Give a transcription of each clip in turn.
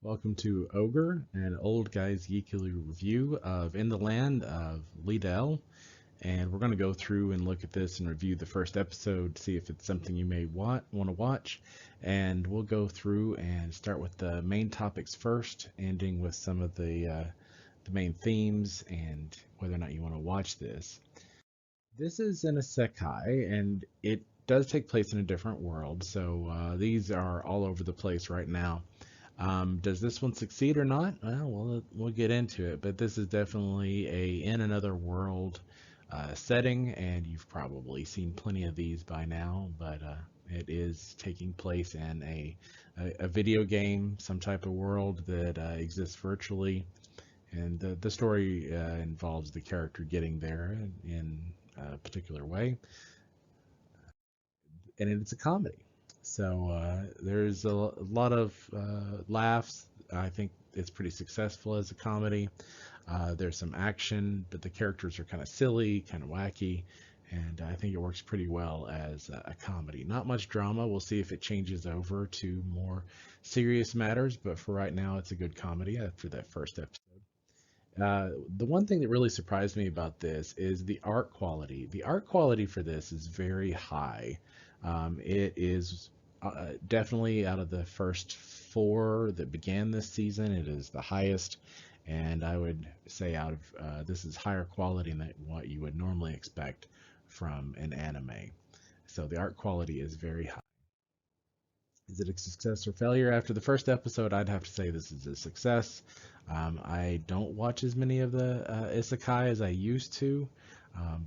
Welcome to Ogre, an old guy's geekly review of In the Land of Leadale. And we're going to go through and look at this and review the first episode, see if it's something you may want to watch. And we'll go through and start with the main topics first, ending with some of the main themes and whether or not you want to watch this. This is an isekai, and it does take place in a different world. So these are all over the place right now. Does this one succeed or not? Well, we'll get into it, but this is definitely a in another world setting, and you've probably seen plenty of these by now. But it is taking place in a video game, some type of world that exists virtually, and the story involves the character getting there in a particular way, and it's a comedy. So there's a lot of laughs. I think it's pretty successful as a comedy. There's some action, but the characters are kind of silly, kind of wacky, and I think it works pretty well as a comedy. Not much drama. We'll see if it changes over to more serious matters, but for right now, it's a good comedy after that first episode. The one thing that really surprised me about this is the art quality. The art quality for this is very high. It is definitely out of the first four that began this season, it is the highest. And I would say out of this is higher quality than what you would normally expect from an anime. So the art quality is very high. Is it a success or failure? After the first episode, I'd have to say this is a success. I don't watch as many of the isekai as I used to,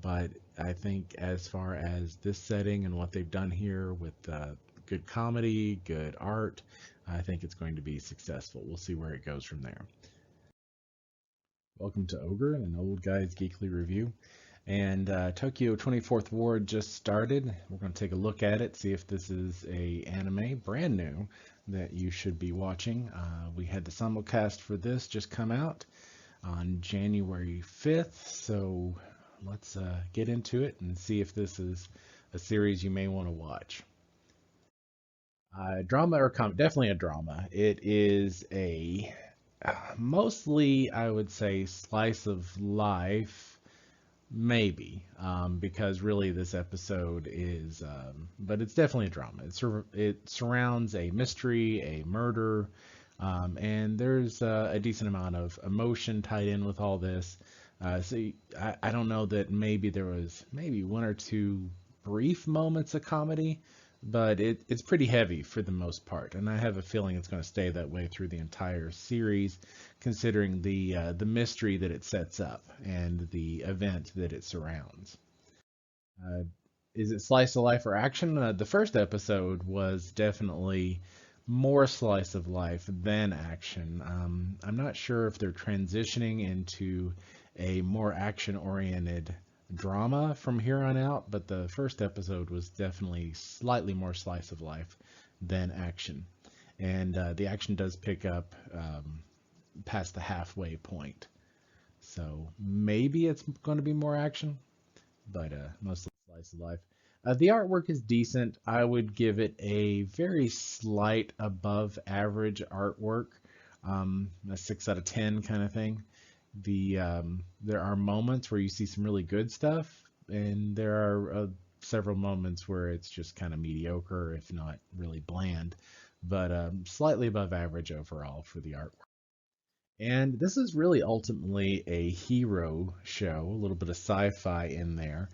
but I think as far as this setting and what they've done here with good comedy, good art, I think it's going to be successful. We'll see where it goes from there. Welcome to Ogre, an old guy's geekly review. And Tokyo 24th Ward just started. We're going to take a look at it, see if this is a anime brand new that you should be watching. We had the simulcast for this just come out on January 5th, so let's get into it and see if this is a series you may want to watch. Drama or comedy? Definitely a drama. It is a mostly, I would say, slice of life. Maybe, because really this episode is, but it's definitely a drama. It surrounds a mystery, a murder, and there's a decent amount of emotion tied in with all this. I don't know that maybe there was maybe one or two brief moments of comedy, but it's pretty heavy for the most part, and I have a feeling it's going to stay that way through the entire series, considering the mystery that it sets up and the event that it surrounds. Uh, is it slice of life or action? The first episode was definitely more slice of life than action. I'm not sure if they're transitioning into a more action-oriented drama from here on out, but the first episode was definitely slightly more slice of life than action. And the action does pick up past the halfway point. So maybe it's going to be more action, but mostly slice of life. The artwork is decent. I would give it a very slight above average artwork, a 6 out of 10 kind of thing. There are moments where you see some really good stuff, and there are several moments where it's just kind of mediocre, if not really bland, but slightly above average overall for the artwork. And this is really ultimately a hero show, a little bit of sci-fi in there.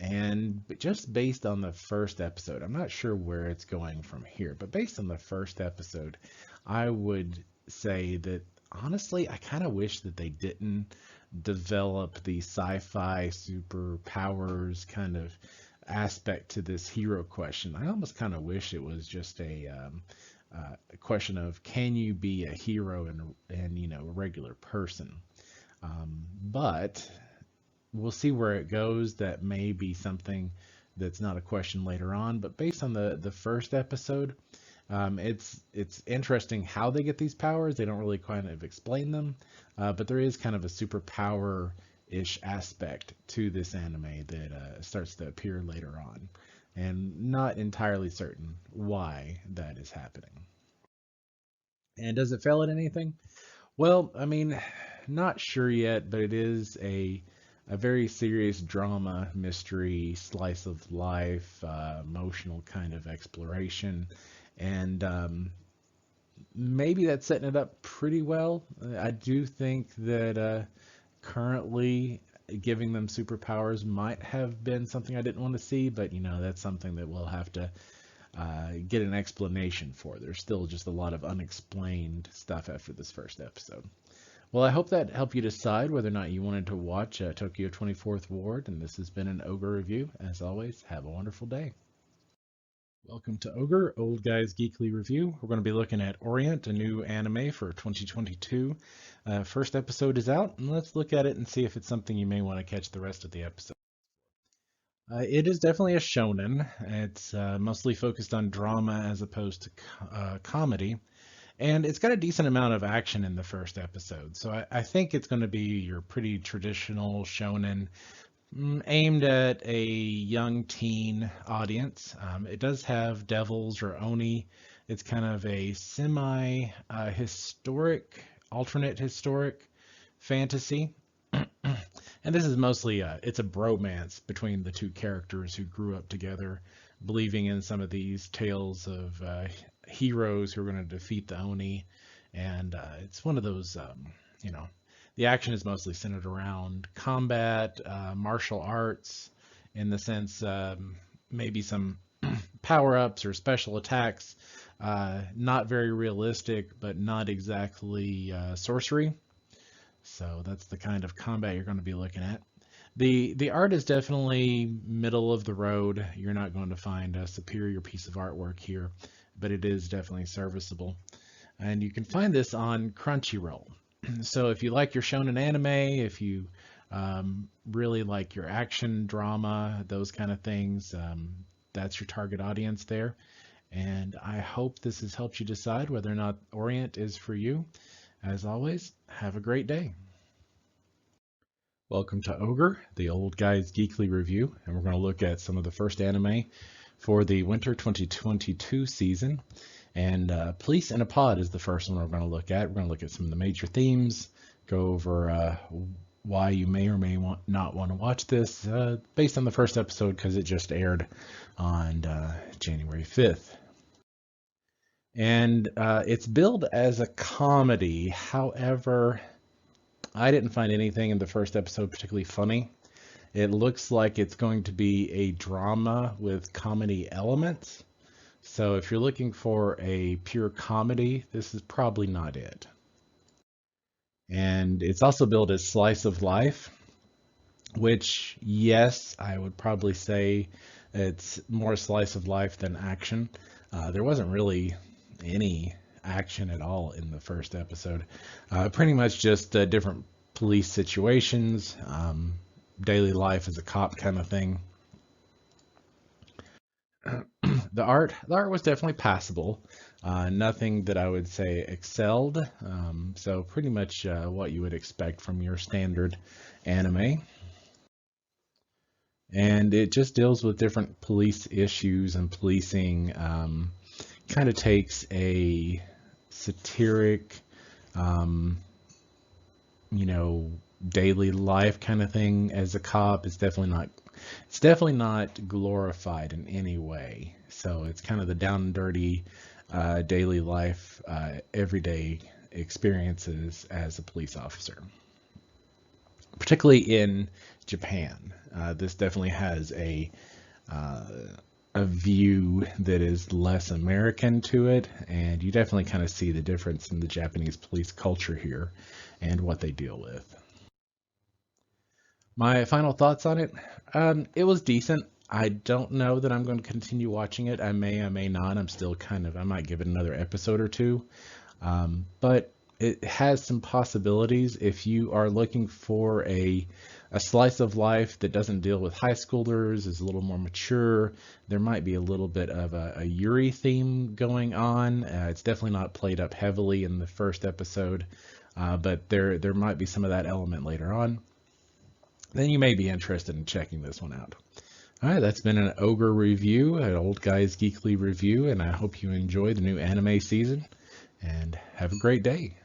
And just based on the first episode, I'm not sure where it's going from here, but based on the first episode, I would say that honestly, I kind of wish that they didn't develop the sci-fi superpowers kind of aspect to this hero question. I almost kind of wish it was just a question of can you be a hero and a regular person. But we'll see where it goes. That may be something that's not a question later on. But based on the first episode, it's interesting how they get these powers. They don't really kind of explain them, but there is kind of a superpower ish aspect to this anime that starts to appear later on, and not entirely certain why that is happening. And does it fail at anything? Well, I mean, not sure yet, but it is a very serious drama, mystery, slice of life, emotional kind of exploration, and maybe that's setting it up pretty well. I do think that currently giving them superpowers might have been something I didn't want to see, but that's something that we'll have to get an explanation for. There's still just a lot of unexplained stuff after this first episode. Well, I hope that helped you decide whether or not you wanted to watch Tokyo 24th Ward, and this has been an Ogre Review. As always, have a wonderful day. Welcome to Ogre, Old Guy's Geekly Review. We're going to be looking at Orient, a new anime for 2022. First episode is out, and let's look at it and see if it's something you may want to catch the rest of the episode. It is definitely a shonen. It's mostly focused on drama as opposed to comedy. And it's got a decent amount of action in the first episode. So I think it's going to be your pretty traditional shonen aimed at a young teen audience. It does have devils or oni. It's kind of a semi-historic, alternate historic fantasy. And this is mostly it's a bromance between the two characters who grew up together, believing in some of these tales of heroes who are going to defeat the Oni. And it's one of those, the action is mostly centered around combat, martial arts, in the sense maybe some power-ups or special attacks. Not very realistic, but not exactly sorcery. So that's the kind of combat you're going to be looking at. The art is definitely middle of the road. You're not going to find a superior piece of artwork here, but it is definitely serviceable. And you can find this on Crunchyroll. So if you like your shonen anime, if you really like your action drama, those kind of things, that's your target audience there. And I hope this has helped you decide whether or not Orient is for you. As always, have a great day. Welcome to Ogre, the Old Guy's Geekly Review, and we're going to look at some of the first anime for the winter 2022 season. And Police in a Pod is the first one we're going to look at. We're going to look at some of the major themes, go over why you may or may not want to watch this based on the first episode because it just aired on January 5th. And it's billed as a comedy. However, I didn't find anything in the first episode particularly funny. It looks like it's going to be a drama with comedy elements. So if you're looking for a pure comedy, this is probably not it. And it's also billed as slice of life, which, yes, I would probably say it's more slice of life than action. There wasn't really any action at all in the first episode. Pretty much just different police situations, daily life as a cop kind of thing. The art was definitely passable. Nothing that I would say excelled. So pretty much what you would expect from your standard anime. And it just deals with different police issues and policing. Kind of takes a satiric, daily life kind of thing as a cop. It's definitely not glorified in any way. So it's kind of the down and dirty daily life, everyday experiences as a police officer. Particularly in Japan, this definitely has a view that is less American to it, and you definitely kind of see the difference in the Japanese police culture here and what they deal with. My final thoughts on it, it was decent. I don't know that I'm going to continue watching it. I may not. I might give it another episode or two. But it has some possibilities if you are looking for a slice of life that doesn't deal with high schoolers, is a little more mature. There might be a little bit of a Yuri theme going on. It's definitely not played up heavily in the first episode, but there might be some of that element later on. Then you may be interested in checking this one out. All right, that's been an Ogre Review, an Old Guy's Geekly Review, and I hope you enjoy the new anime season. and have a great day.